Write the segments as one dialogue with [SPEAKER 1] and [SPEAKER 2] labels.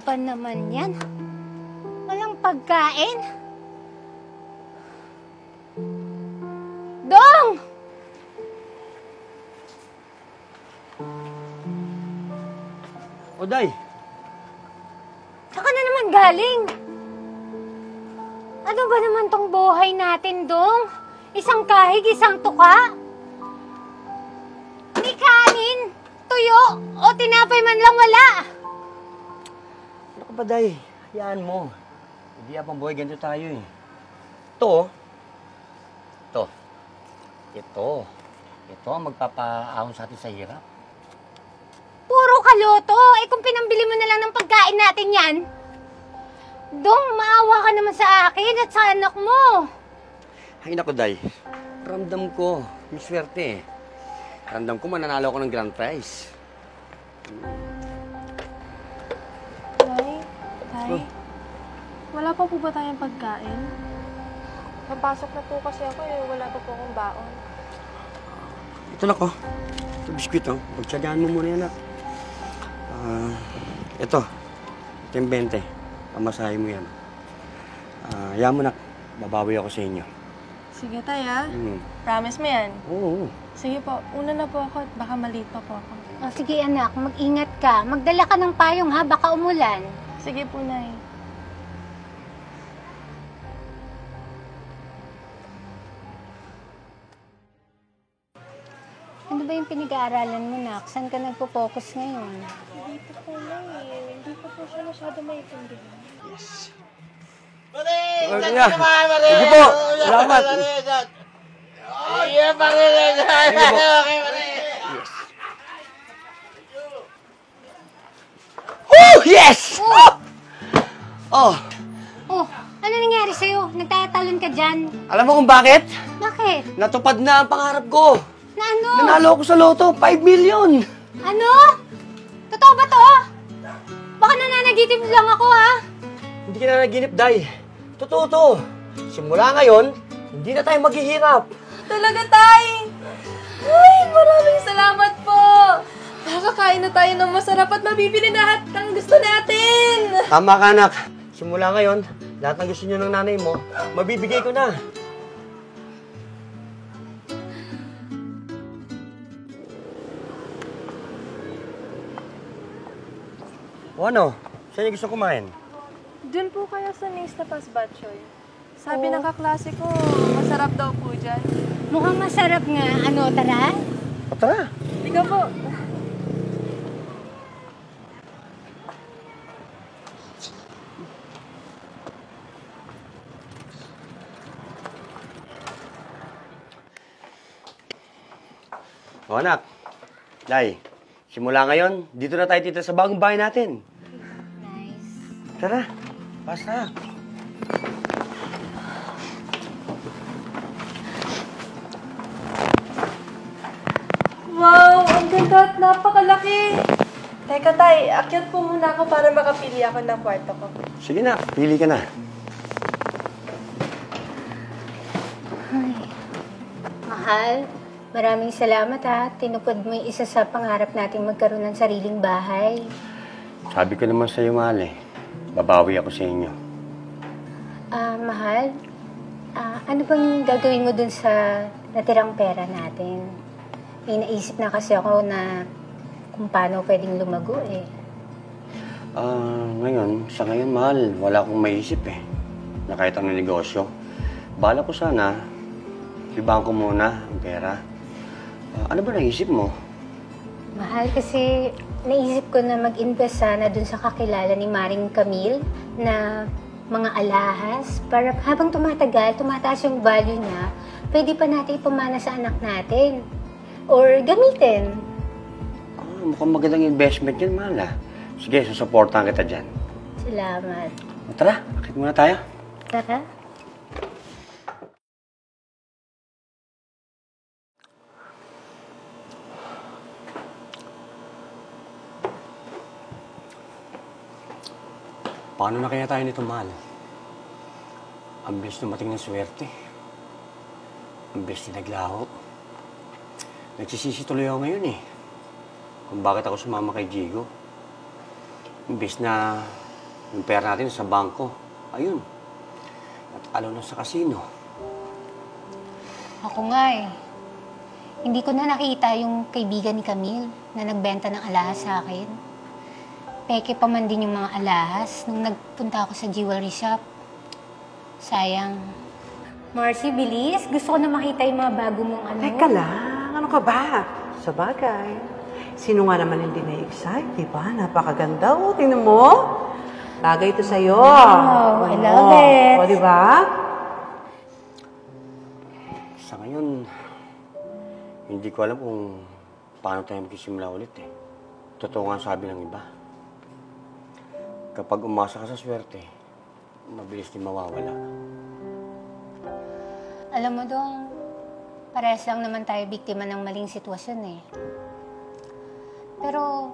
[SPEAKER 1] ba naman yan? Walang pagkain? Dong!
[SPEAKER 2] Oday!
[SPEAKER 1] Saan ka na naman galing? Ano ba naman tong buhay natin, Dong? Isang kahig, isang tuka? May kanin, tuyo, o tinapay man lang wala.
[SPEAKER 2] Ano ka ba, Day? Hayaan mo. Hindi habang buhay, ganito tayo eh. Ito ang magpapaahon sa atin sa hirap.
[SPEAKER 1] Puro kaloto. Kung pinambili mo na lang ng pagkain natin yan. Dong, maawa ka naman sa akin at sa anak mo.
[SPEAKER 2] Ay, naku, Day. Ramdam ko. Yung swerte eh. Ramdam ko mananalo ako ng grand prize.
[SPEAKER 3] Tay, wala pa po ba tayong pagkain? Napasok na po kasi ako eh. Wala pa po akong baon.
[SPEAKER 2] Ito na ko. Ito, biskwit oh. Pagtsagaan mo muna yan ah. Ito yung 20. Pamasahe mo yan. Hayaan mo na. Babawi ako sa inyo.
[SPEAKER 3] Sige, Tay, ah. Promise mo yan?
[SPEAKER 2] Oo.
[SPEAKER 3] Sige po. Una na po ako at baka maliit pa po ako.
[SPEAKER 1] O, sige anak, mag-ingat ka. Magdala ka ng payong ha, baka umulan.
[SPEAKER 3] Sige po, Nay.
[SPEAKER 1] Ano ba yung pinag-aaralan mo, nak? Saan ka nagpo-focus ngayon?
[SPEAKER 3] Dito po, Nay. Hindi ko po siya masyado maitindihan.
[SPEAKER 2] Yes.
[SPEAKER 4] Marie!
[SPEAKER 2] Okay,
[SPEAKER 4] Sige
[SPEAKER 2] po. Salamat.
[SPEAKER 4] Sige, Marie! Okay, Marie!
[SPEAKER 2] Oh, yes!
[SPEAKER 1] Oh, ano nangyari sa'yo? Nagtatalon ka dyan?
[SPEAKER 2] Alam mo kung bakit?
[SPEAKER 1] Bakit?
[SPEAKER 2] Natupad na ang pangarap ko.
[SPEAKER 1] Na ano?
[SPEAKER 2] Nanalo ako sa loto, 5 million.
[SPEAKER 1] Ano? Totoo ba to? Baka nananaginip lang ako, ha?
[SPEAKER 2] Hindi ka na naginip, Day. Totoo to. Simula ngayon, hindi na tayo maghihirap.
[SPEAKER 3] Talaga, Tay! Ay, maraming salamat po! Nakakain na tayo ng masarap at mabibili lahat ng gusto natin!
[SPEAKER 2] Tama ka, anak. Simula ngayon, lahat ng gusto niyo ng nanay mo, mabibigay ko na. O ano? Saan niyo gusto kumain?
[SPEAKER 3] Doon po kaya sa Nace na Pasbatchoy. Sabi ng kaklase ko, masarap daw po dyan.
[SPEAKER 1] Mukhang masarap nga. Ano, tara?
[SPEAKER 2] O tara.
[SPEAKER 3] Ikaw po.
[SPEAKER 2] O anak. Day, simula ngayon, dito na tayo titira sa bagong bahay natin.
[SPEAKER 1] Nice.
[SPEAKER 2] Tara. Basta.
[SPEAKER 3] Wow! Ang ganda at napakalaki! Teka, Tay, akyat po muna ako para makapili ako ng kwarto ko.
[SPEAKER 2] Sige na, pili ka na.
[SPEAKER 1] Ay. Mahal, maraming salamat ha. Tinupad mo yung isa sa pangarap nating magkaroon ng sariling bahay.
[SPEAKER 2] Sabi ko naman sa'yo, mahal eh. Babawi ako sa inyo.
[SPEAKER 1] Mahal, ano bang gagawin mo dun sa natirang pera natin? May naisip na kasi ako na kung paano pwedeng lumago eh.
[SPEAKER 2] Sa ngayon, mahal, wala akong maisip eh. Na kahit anong negosyo. Bala ko sana, ibang ko muna ang pera. Ano ba naisip mo?
[SPEAKER 1] Mahal, kasi naisip ko na mag-invest sana dun sa kakilala ni Maring Camille na mga alahas para habang tumatagal, tumataas yung value niya, pwede pa natin ipamana sa anak natin. Or gamitin.
[SPEAKER 2] Mukhang magandang investment yun, mahal ah. Sige, susuportahan kita dyan.
[SPEAKER 1] Salamat.
[SPEAKER 2] Tara, akit muna tayo.
[SPEAKER 1] Tara.
[SPEAKER 2] Paano na kaya tayo nito, mahal? Ang bilis dumating ng swerte. Ang bilis na naglaho. Nagsisisi tuloy ako ngayon eh. Kung bakit ako sumama kay Jigo. Ang bilis na Yung pera natin sa bangko. Ayun. At alaw na sa kasino.
[SPEAKER 1] Ako nga eh. Hindi ko na nakita yung kaibigan ni Camille na nagbenta ng alahas sa akin. Peke pa man din yung mga alahas nung nagpunta ako sa jewelry shop. Sayang. Marcy, bilis. Gusto ko na makita yung mga bago mong ano.
[SPEAKER 5] Teka lang, ano ka ba? Sa bagay. Sino nga naman hindi na-excite, di ba? Napakaganda. O, tingnan mo. Bagay ito sa'yo.
[SPEAKER 1] Wow, I love it.
[SPEAKER 5] O, di ba?
[SPEAKER 2] Sa ngayon, hindi ko alam kung paano tayo magsisimula ulit eh. Totoo nga ang sabi ng iba. Kapag umasa ka sa swerte, mabilis din mawawala.
[SPEAKER 1] Alam mo dong, parehas lang naman tayo biktima ng maling sitwasyon eh. Pero,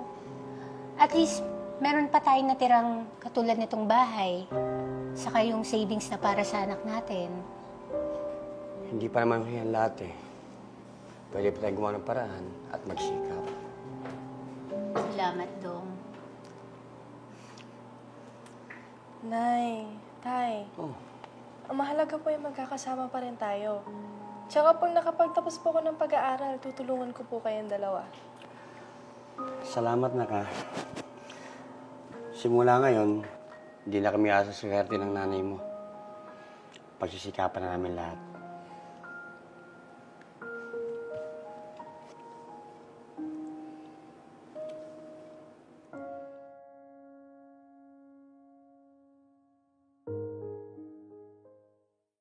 [SPEAKER 1] at least, meron pa tayong natirang katulad nitong bahay. Saka yung savings na para sa anak natin.
[SPEAKER 2] Hindi pa naman yan lahat eh. Pwede pa tayong gumawa ng paraan at magsikap.
[SPEAKER 1] Salamat, Dong.
[SPEAKER 3] Nay, Tay,
[SPEAKER 2] Oh,
[SPEAKER 3] ang mahalaga po yung magkakasama pa rin tayo. Tsaka pag nakapagtapos po ako ng pag-aaral, tutulungan ko po kayong dalawa.
[SPEAKER 2] salamat na ka. Simula ngayon, hindi na kami asa sa swerte ng nanay mo. Pagsisikapan na namin lahat.